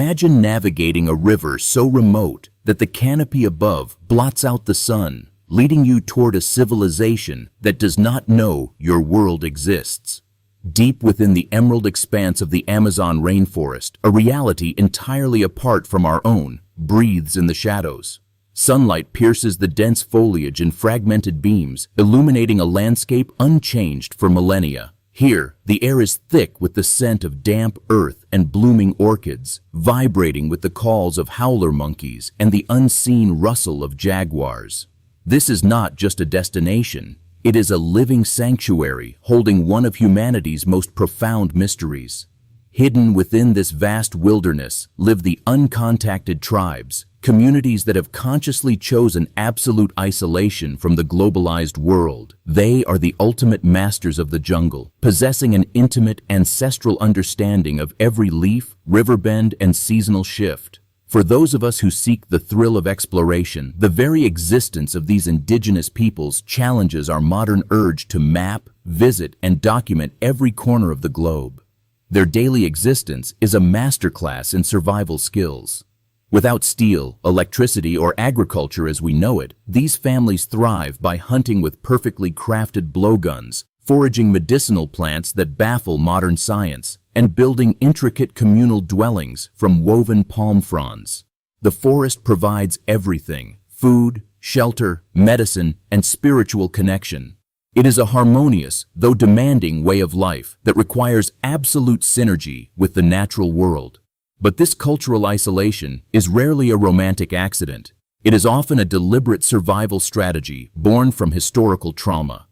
Imagine navigating a river so remote that the canopy above blots out the sun, leading you toward a civilization that does not know your world exists. Deep within the emerald expanse of the Amazon rainforest, a reality entirely apart from our own breathes in the shadows. Sunlight pierces the dense foliage in fragmented beams, illuminating a landscape unchanged for millennia. Here, the air is thick with the scent of damp earth and blooming orchids, vibrating with the calls of howler monkeys and the unseen rustle of jaguars. This is not just a destination. It is a living sanctuary holding one of humanity's most profound mysteries. Hidden within this vast wilderness live the uncontacted tribes, communities that have consciously chosen absolute isolation from the globalized world. They are the ultimate masters of the jungle, possessing an intimate ancestral understanding of every leaf, river bend, and seasonal shift. For those of us who seek the thrill of exploration, the very existence of these indigenous peoples challenges our modern urge to map, visit, and document every corner of the globe. Their daily existence is a masterclass in survival skills. Without steel, electricity, or agriculture as we know it, these families thrive by hunting with perfectly crafted blowguns, foraging medicinal plants that baffle modern science, and building intricate communal dwellings from woven palm fronds. The forest provides everything: food, shelter, medicine, and spiritual connection. It is a harmonious, though demanding way of life that requires absolute synergy with the natural world. But this cultural isolation is rarely a romantic accident. It is often a deliberate survival strategy born from historical trauma.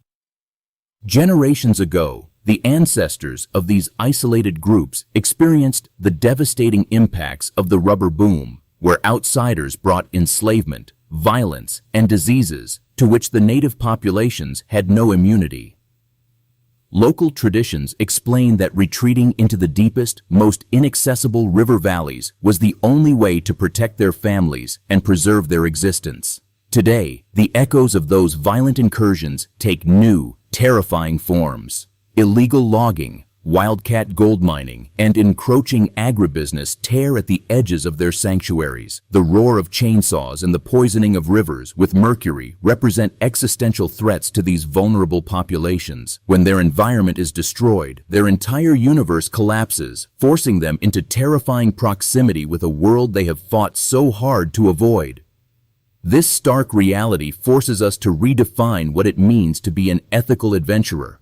Generations ago, the ancestors of these isolated groups experienced the devastating impacts of the rubber boom, where outsiders brought enslavement, violence, and diseases to which the native populations had no immunity. Local traditions explain that retreating into the deepest, most inaccessible river valleys was the only way to protect their families and preserve their existence. Today, the echoes of those violent incursions take new, terrifying forms. Illegal logging, wildcat gold mining, and encroaching agribusiness tear at the edges of their sanctuaries. The roar of chainsaws and the poisoning of rivers with mercury represent existential threats to these vulnerable populations. When their environment is destroyed, their entire universe collapses, forcing them into terrifying proximity with a world they have fought so hard to avoid. This stark reality forces us to redefine what it means to be an ethical adventurer.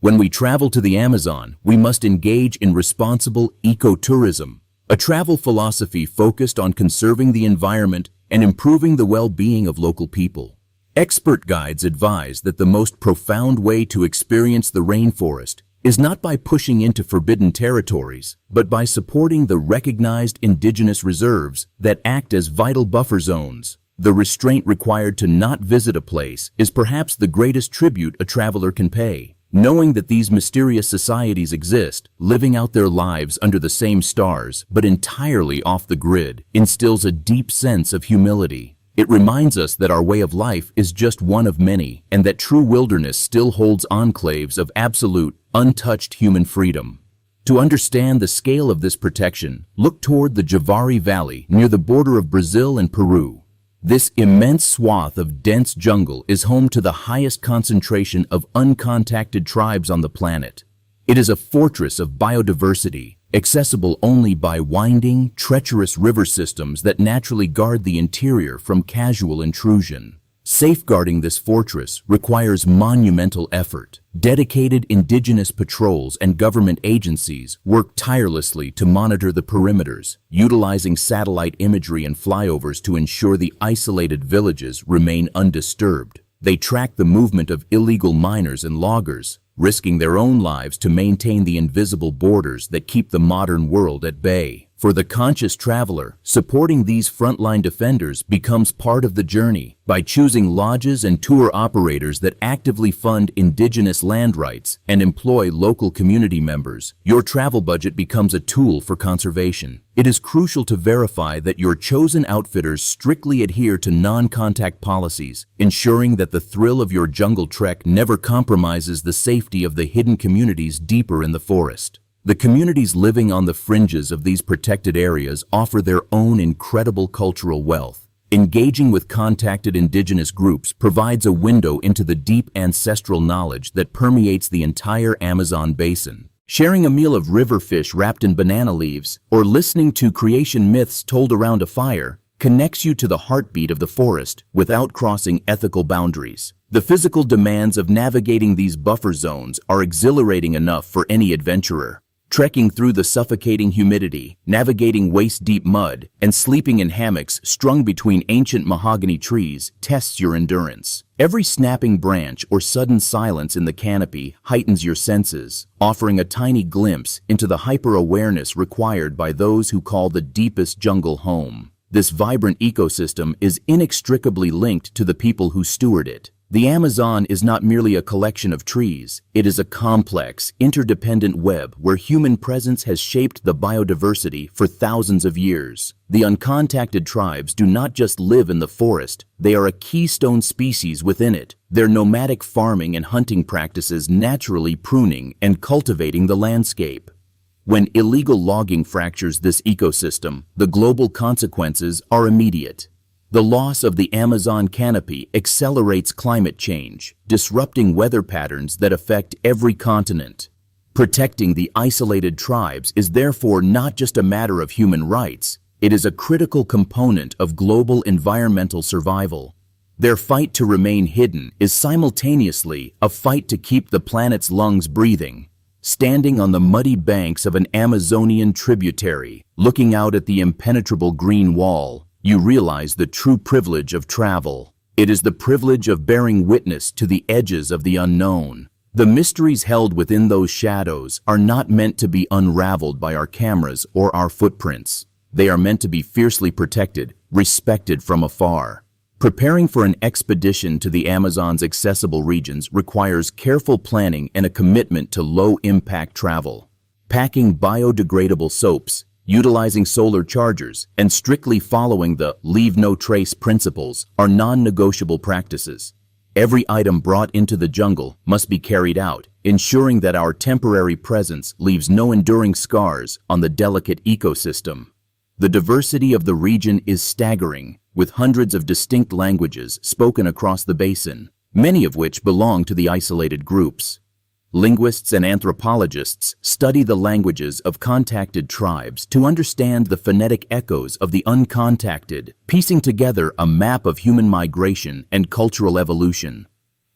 When we travel to the Amazon, we must engage in responsible ecotourism, a travel philosophy focused on conserving the environment and improving the well-being of local people. Expert guides advise that the most profound way to experience the rainforest is not by pushing into forbidden territories, but by supporting the recognized indigenous reserves that act as vital buffer zones. The restraint required to not visit a place is perhaps the greatest tribute a traveler can pay. Knowing that these mysterious societies exist, living out their lives under the same stars, but entirely off the grid, instills a deep sense of humility. It reminds us that our way of life is just one of many, and that true wilderness still holds enclaves of absolute, untouched human freedom. To understand the scale of this protection, look toward the Javari Valley near the border of Brazil and Peru. This immense swath of dense jungle is home to the highest concentration of uncontacted tribes on the planet. It is a fortress of biodiversity, accessible only by winding, treacherous river systems that naturally guard the interior from casual intrusion. Safeguarding this fortress requires monumental effort. Dedicated indigenous patrols and government agencies work tirelessly to monitor the perimeters, utilizing satellite imagery and flyovers to ensure the isolated villages remain undisturbed. They track the movement of illegal miners and loggers, risking their own lives to maintain the invisible borders that keep the modern world at bay. For the conscious traveler, supporting these frontline defenders becomes part of the journey. By choosing lodges and tour operators that actively fund indigenous land rights and employ local community members, your travel budget becomes a tool for conservation. It is crucial to verify that your chosen outfitters strictly adhere to non-contact policies, ensuring that the thrill of your jungle trek never compromises the safety of the hidden communities deeper in the forest. The communities living on the fringes of these protected areas offer their own incredible cultural wealth. Engaging with contacted indigenous groups provides a window into the deep ancestral knowledge that permeates the entire Amazon basin. Sharing a meal of river fish wrapped in banana leaves or listening to creation myths told around a fire connects you to the heartbeat of the forest without crossing ethical boundaries. The physical demands of navigating these buffer zones are exhilarating enough for any adventurer. Trekking through the suffocating humidity, navigating waist-deep mud, and sleeping in hammocks strung between ancient mahogany trees tests your endurance. Every snapping branch or sudden silence in the canopy heightens your senses, offering a tiny glimpse into the hyper-awareness required by those who call the deepest jungle home. This vibrant ecosystem is inextricably linked to the people who steward it. The Amazon is not merely a collection of trees. It is a complex, interdependent web where human presence has shaped the biodiversity for thousands of years. The uncontacted tribes do not just live in the forest, they are a keystone species within it, their nomadic farming and hunting practices naturally pruning and cultivating the landscape. When illegal logging fractures this ecosystem, the global consequences are immediate. The loss of the Amazon canopy accelerates climate change, disrupting weather patterns that affect every continent. Protecting the isolated tribes is therefore not just a matter of human rights, it is a critical component of global environmental survival. Their fight to remain hidden is simultaneously a fight to keep the planet's lungs breathing. Standing on the muddy banks of an Amazonian tributary, looking out at the impenetrable green wall, you realize the true privilege of travel. It is the privilege of bearing witness to the edges of the unknown. The mysteries held within those shadows are not meant to be unraveled by our cameras or our footprints. They are meant to be fiercely protected, respected from afar. Preparing for an expedition to the Amazon's accessible regions requires careful planning and a commitment to low-impact travel. Packing biodegradable soaps, utilizing solar chargers, and strictly following the leave no trace principles are non-negotiable practices. Every item brought into the jungle must be carried out, ensuring that our temporary presence leaves no enduring scars on the delicate ecosystem. The diversity of the region is staggering, with hundreds of distinct languages spoken across the basin, many of which belong to the isolated groups. Linguists and anthropologists study the languages of contacted tribes to understand the phonetic echoes of the uncontacted, piecing together a map of human migration and cultural evolution.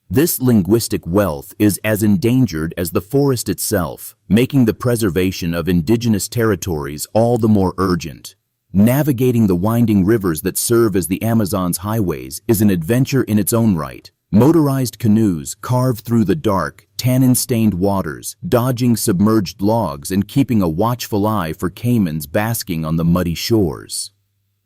This linguistic wealth is as endangered as the forest itself, making the preservation of indigenous territories all the more urgent. Navigating the winding rivers that serve as the Amazon's highways is an adventure in its own right. Motorized canoes carve through the dark, tannin-stained waters, dodging submerged logs and keeping a watchful eye for caimans basking on the muddy shores.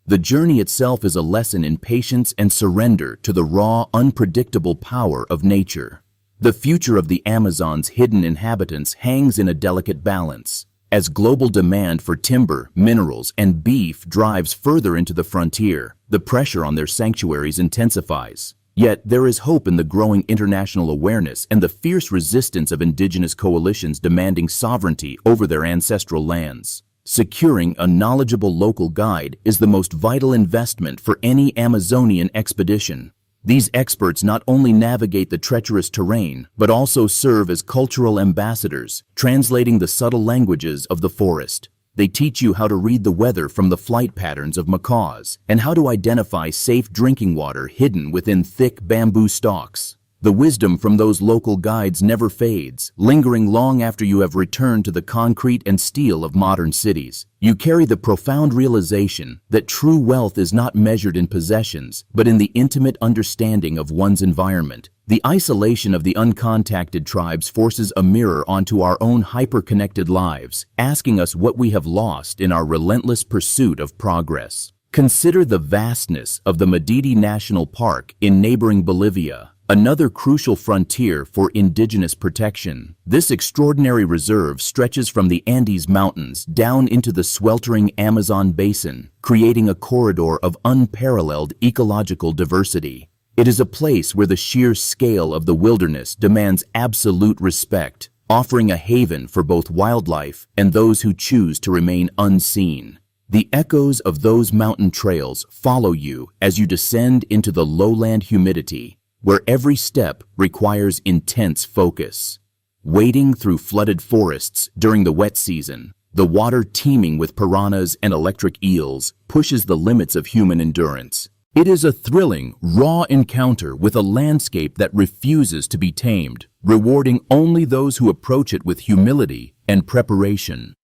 The journey itself is a lesson in patience and surrender to the raw, unpredictable power of nature. The future of the Amazon's hidden inhabitants hangs in a delicate balance. As global demand for timber, minerals, and beef drives further into the frontier, the pressure on their sanctuaries intensifies. Yet there is hope in the growing international awareness and the fierce resistance of indigenous coalitions demanding sovereignty over their ancestral lands. Securing a knowledgeable local guide is the most vital investment for any Amazonian expedition. These experts not only navigate the treacherous terrain, but also serve as cultural ambassadors, translating the subtle languages of the forest. They teach you how to read the weather from the flight patterns of macaws and how to identify safe drinking water hidden within thick bamboo stalks. The wisdom from those local guides never fades, lingering long after you have returned to the concrete and steel of modern cities. You carry the profound realization that true wealth is not measured in possessions, but in the intimate understanding of one's environment. The isolation of the uncontacted tribes forces a mirror onto our own hyper-connected lives, asking us what we have lost in our relentless pursuit of progress. Consider the vastness of the Madidi National Park in neighboring Bolivia, another crucial frontier for indigenous protection. This extraordinary reserve stretches from the Andes Mountains down into the sweltering Amazon basin, creating a corridor of unparalleled ecological diversity. It is a place where the sheer scale of the wilderness demands absolute respect, offering a haven for both wildlife and those who choose to remain unseen. The echoes of those mountain trails follow you as you descend into the lowland humidity, where every step requires intense focus. Wading through flooded forests during the wet season, the water teeming with piranhas and electric eels pushes the limits of human endurance. It is a thrilling, raw encounter with a landscape that refuses to be tamed, rewarding only those who approach it with humility and preparation.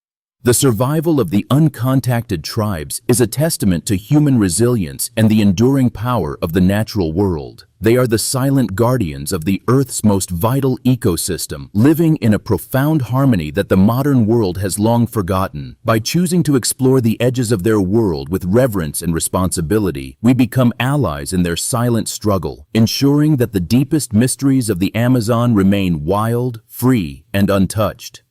The survival of the uncontacted tribes is a testament to human resilience and the enduring power of the natural world. They are the silent guardians of the Earth's most vital ecosystem, living in a profound harmony that the modern world has long forgotten. By choosing to explore the edges of their world with reverence and responsibility, we become allies in their silent struggle, ensuring that the deepest mysteries of the Amazon remain wild, free, and untouched.